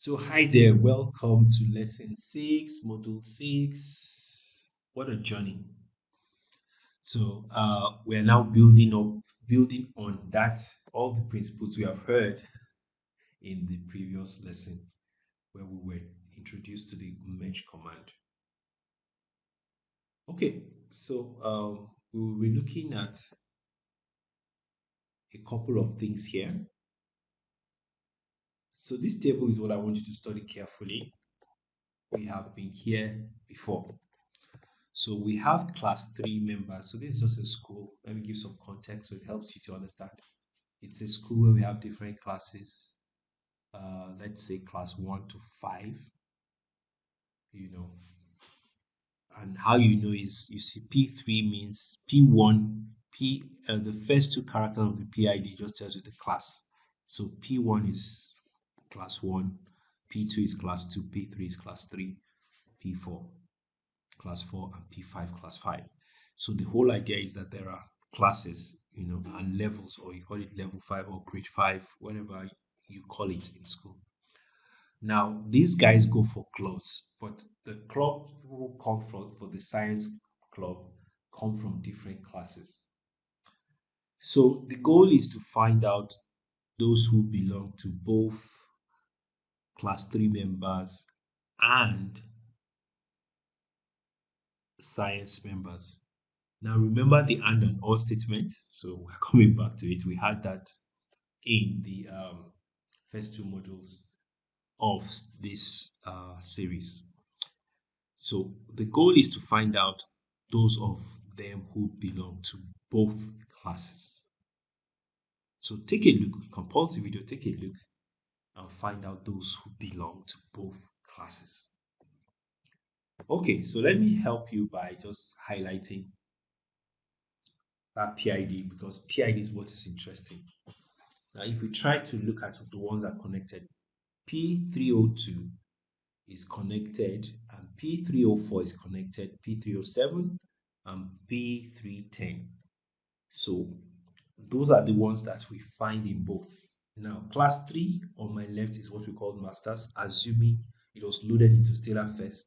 So, hi there, welcome to lesson 6, module 6. What a journey. So, we are now building on that, all the principles we have heard in the previous lesson where we were introduced to the merge command. Okay, so we will be looking at a couple of things here. So, this table is what I want you to study carefully. We have been here before. So we have class 3 members. So this is just a school. Let me give some context so it helps you to understand. It's a school where we have different classes. Let's say class 1 to 5, you know. And how you know is you see P3 means P1, the first two characters of the PID just tells you the class. So P1 is class 1, P2 is class 2, P3 is class 3, P4 class 4, and P5 class 5. So the whole idea is that there are classes, and levels, or you call it level 5 or grade 5, whatever you call it in school. Now, these guys go for clubs, but the club people who come from for the science club come from different classes. So the goal is to find out those who belong to both class 3 members and science members. Now remember the and or statement. So we're coming back to it. We had that in the first two modules of this series. So the goal is to find out those of them who belong to both classes. So take a look, you can pause the video, take a look and find out those who belong to both classes. Okay, so let me help you by just highlighting that PID because PID is what is interesting. Now, if we try to look at the ones that are connected, P302 is connected and P304 is connected, P307 and P310. So those are the ones that we find in both. Now, class 3 on my left is what we call masters, assuming it was loaded into Stata first.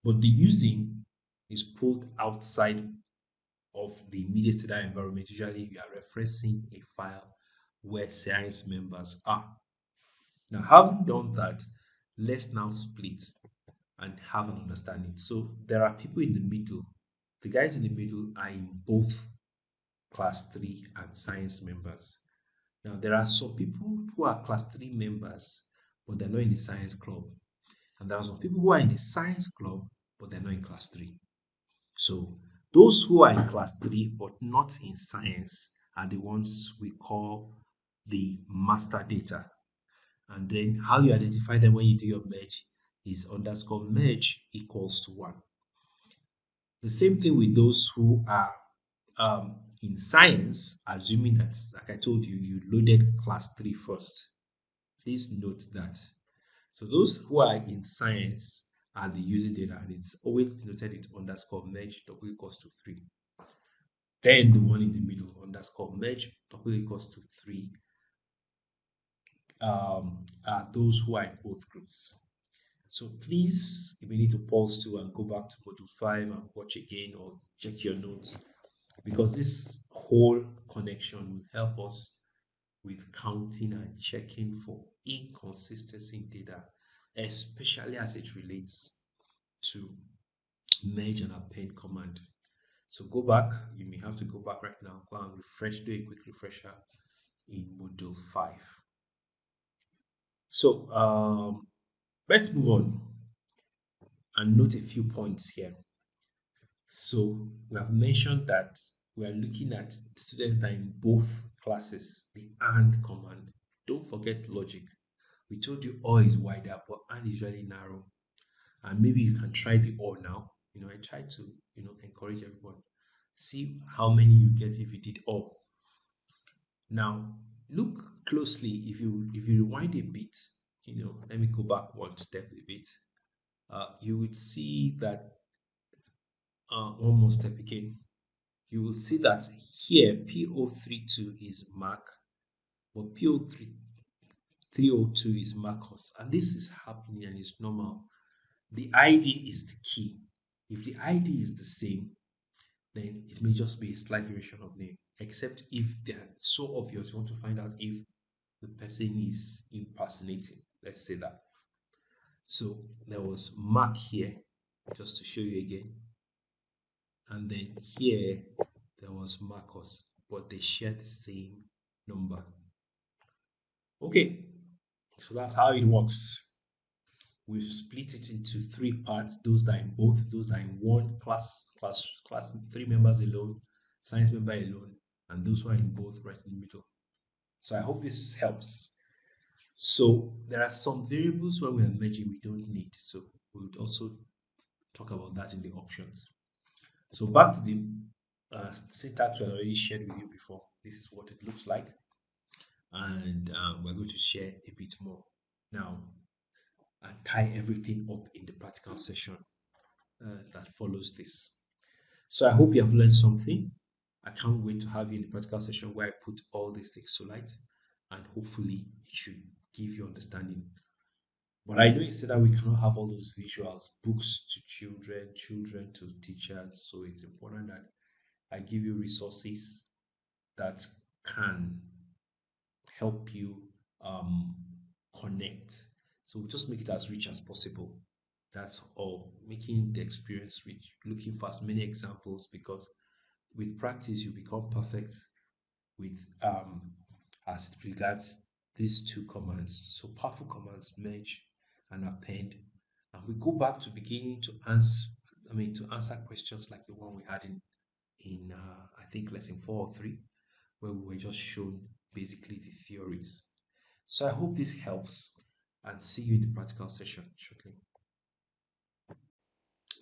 But the using is pulled outside of the immediate Stata environment. Usually, we are referencing a file where science members are. Now, having done that, let's now split and have an understanding. So, there are people in the middle. The guys in the middle are in both class 3 and science members. Now, there are some people who are class 3 members, but they're not in the science club. And there are some people who are in the science club, but they're not in class 3. So, those who are in class 3 but not in science are the ones we call the master data. And then how you identify them when you do your merge is underscore merge equals to 1. The same thing with those who are in science, assuming that, like I told you, you loaded class 3 first. Please note that. So those who are in science are the using data, and it's always noted with underscore merge double equals to 3. Then the one in the middle, underscore merge double equals to 3, are those who are in both groups. So please, if you need to pause to and go back to module 5 and watch again or check your notes, because this whole connection will help us with counting and checking for inconsistency in data, especially as it relates to merge and append command. So go back, you may have to go back right now, go and refresh, do a quick refresher in module 5. So let's move on and note a few points here. So we have mentioned that we are looking at students that are in both classes, the AND command. Don't forget logic. We told you OR is wider, but AND is really narrow. And maybe you can try the OR now. I try to, encourage everyone. See how many you get if you did OR. Now, look closely. If you rewind a bit, let me go back one step a bit. You would see that one more step again. You will see that here P032 is mark, but P033 302 is Marcos. And this is happening and it's normal. The ID is the key. If the ID is the same, then it may just be a slight variation of name, except if they are so obvious. You want to find out if the person is impersonating. Let's say that. So there was Mark here, just to show you again. And then here there was Marcos, but they share the same number. Okay, so that's how it works. We've split it into three parts: those that are in both, those that are in one class, three members alone, science member alone, and those who are in both right in the middle. So I hope this helps. So there are some variables when we are merging we don't need. So we would also talk about that in the options. So back to the syntax we already shared with you before. This is what it looks like, and we're going to share a bit more now and tie everything up in the practical session that follows this. So I hope you have learned something. I can't wait to have you in the practical session where I put all these things to light, and hopefully it should give you understanding. But I know instead that we cannot have all those visuals, books to children, children to teachers. So it's important that I give you resources that can help you um, connect. So just make it as rich as possible. That's all. Making the experience rich. Looking for as many examples because with practice you become perfect with as it regards these two commands. So powerful commands merge and append. And we go back to beginning to answer to answer questions like the one we had in I think lesson 4 or 3, where we were just shown basically the theories. So I hope this helps and see you in the practical session shortly.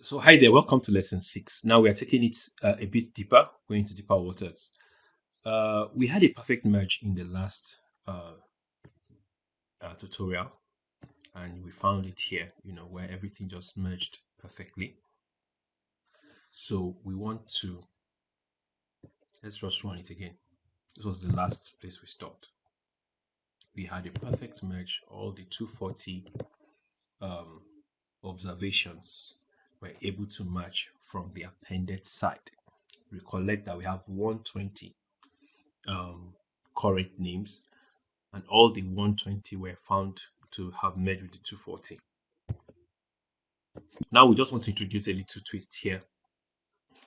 So hi there, welcome to lesson 6. Now we are taking it a bit deeper, going to deeper waters. We had a perfect merge in the last tutorial, and we found it here, where everything just merged perfectly. So we want to, let's just run it again. This was the last place we stopped. We had a perfect merge. All the 240 um, observations were able to match from the appended side. Recollect that we have 120 current names, and all the 120 were found to have merged with the 240. Now we just want to introduce a little twist here.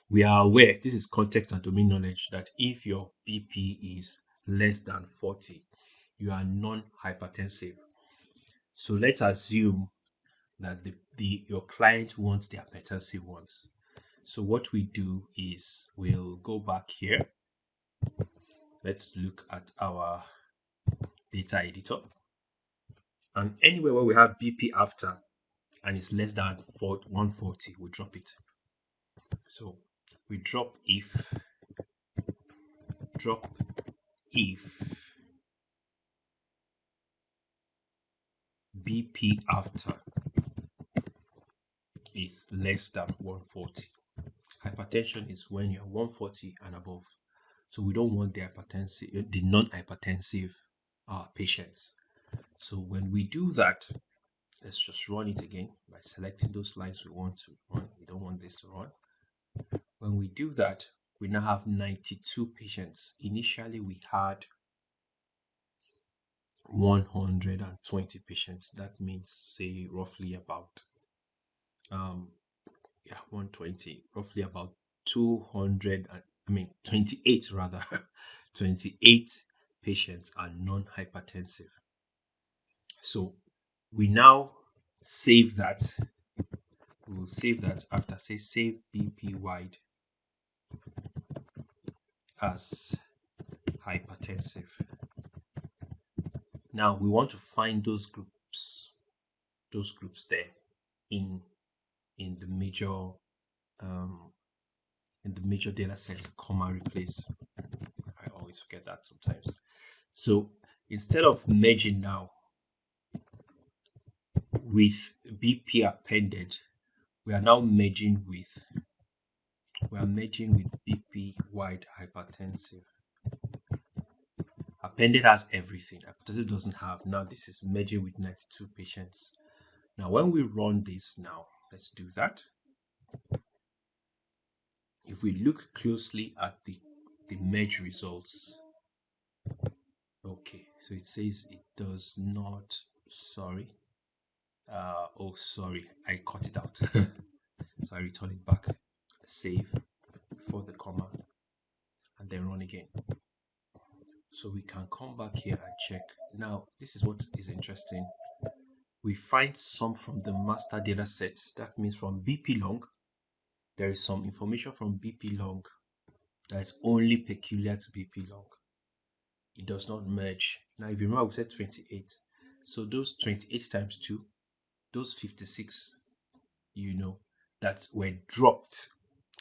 We are aware, this is context and domain knowledge, that if your BP is less than 40, you are non-hypertensive. So let's assume that your client wants the hypertensive ones. So what we do is we'll go back here. Let's look at our data editor. And anywhere where we have BP after and it's less than 140, we drop it. So we drop if BP after is less than 140. Hypertension is when you're 140 and above. So we don't want the non-hypertensive patients. So when we do that, let's just run it again by selecting those lines we want to run. We don't want this to run. When we do that, we now have 92 patients. Initially, we had 120 patients. That means, say, roughly about 120, roughly about 200, 28 rather, 28 patients are non-hypertensive. So we now save that. We will save that after, say, save BP wide as hypertensive. Now we want to find those groups there in the major data set, comma replace. I always forget that sometimes. So instead of merging now with BP appended, we are now merging with BP wide hypertensive Appended has everything. Hypertensive doesn't have. Now this is merging with 92 patients. Now when we run this now, let's do that. If we look closely at the merge results, okay, so it says it does not, sorry, oh sorry, I cut it out. So I return it back, save before the comma, and then run again. So we can come back here and check. Now this is what is interesting. We find some from the master data sets. That means from BP long, there is some information from BP long that is only peculiar to BP long. It does not merge. Now, if you remember, we said 28. So those 28 times 2, those 56, that were dropped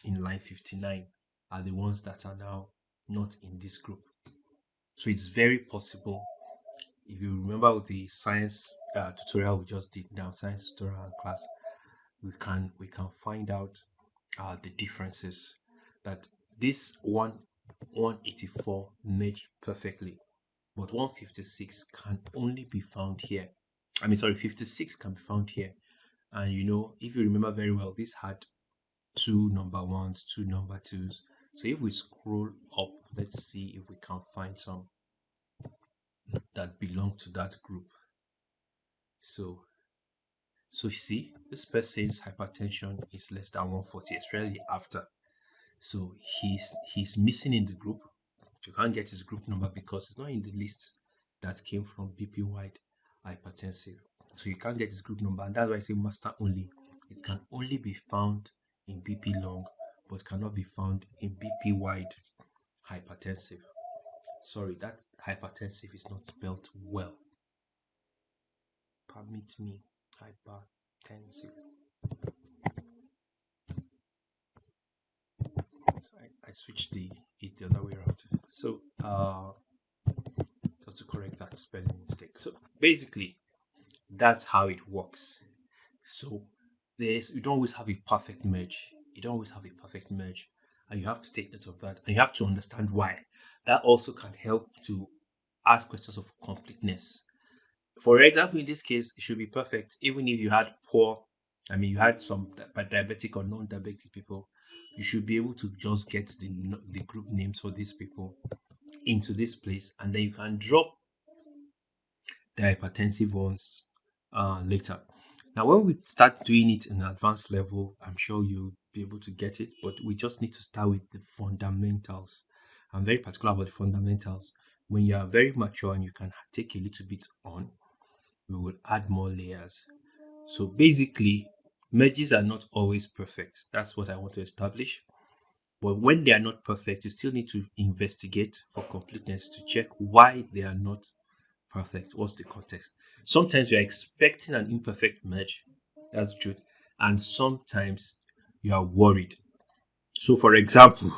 in line 59 are the ones that are now not in this group. So it's very possible, if you remember with the science tutorial we just did now, science tutorial class, we can find out the differences, that this 184 match perfectly, but 156 can only be found here. I mean, sorry, 56 can be found here. And if you remember very well, this had two number ones, two number twos. So if we scroll up, let's see if we can find some that belong to that group. So you see, this person's hypertension is less than 140, especially after. So he's missing in the group. You can't get his group number because it's not in the list that came from BP wide hypertensive. So you can't get his group number, and that's why I say master only. It can only be found in BP long, but cannot be found in BP wide hypertensive. Sorry, that hypertensive is not spelled well. Permit me, hypertensive. So I switched it the other way around. So just to correct that spelling mistake. So basically, that's how it works. So you don't always have a perfect merge. You don't always have a perfect merge, and you have to take note of that, and you have to understand why. That also can help to ask questions of completeness. For example, in this case, it should be perfect, even if you had poor. I mean, you had some diabetic or non-diabetic people. You should be able to just get the group names for these people into this place, and then you can drop the hypertensive ones later. Now, when we start doing it in advanced level, I'm sure you'll be able to get it, but we just need to start with the fundamentals. I'm very particular about the fundamentals. When you are very mature and you can take a little bit on, we will add more layers. So basically, merges are not always perfect. That's what I want to establish. But when they are not perfect, you still need to investigate for completeness to check why they are not perfect. What's the context? Sometimes you're expecting an imperfect merge. That's truth. And sometimes you are worried. So, for example,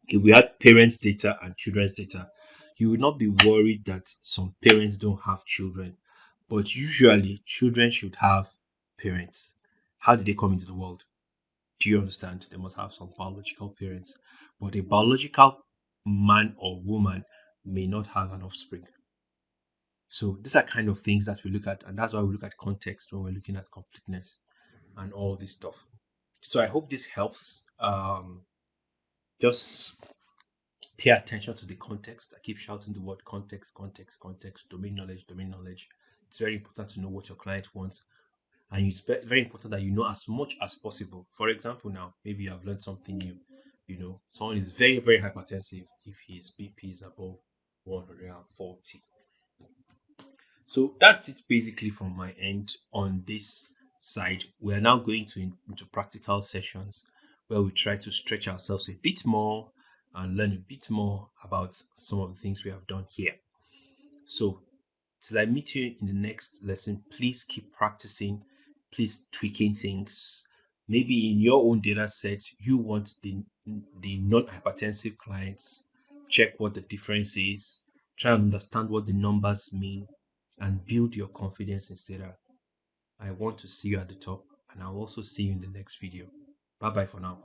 if we had parents' data and children's data, you would not be worried that some parents don't have children. But usually, children should have parents. How did they come into the world? Do you understand? They must have some biological parents. But a biological man or woman may not have an offspring. So these are kind of things that we look at, and that's why we look at context when we're looking at completeness and all this stuff. So I hope this helps. Just pay attention to the context. I keep shouting the word context, context, context, domain knowledge, domain knowledge. It's very important to know what your client wants, and it's very important that you know as much as possible. For example, now maybe you have learned something new. Someone is very, very hypertensive if his BP is above 140. So that's it basically from my end on this side. We are now going into practical sessions where we try to stretch ourselves a bit more and learn a bit more about some of the things we have done here. So till I meet you in the next lesson, please keep practicing, please tweaking things. Maybe in your own data set, you want the non-hypertensive clients, check what the difference is, try and understand what the numbers mean, and build your confidence in Stata. I want to see you at the top, and I'll also see you in the next video. Bye bye for now.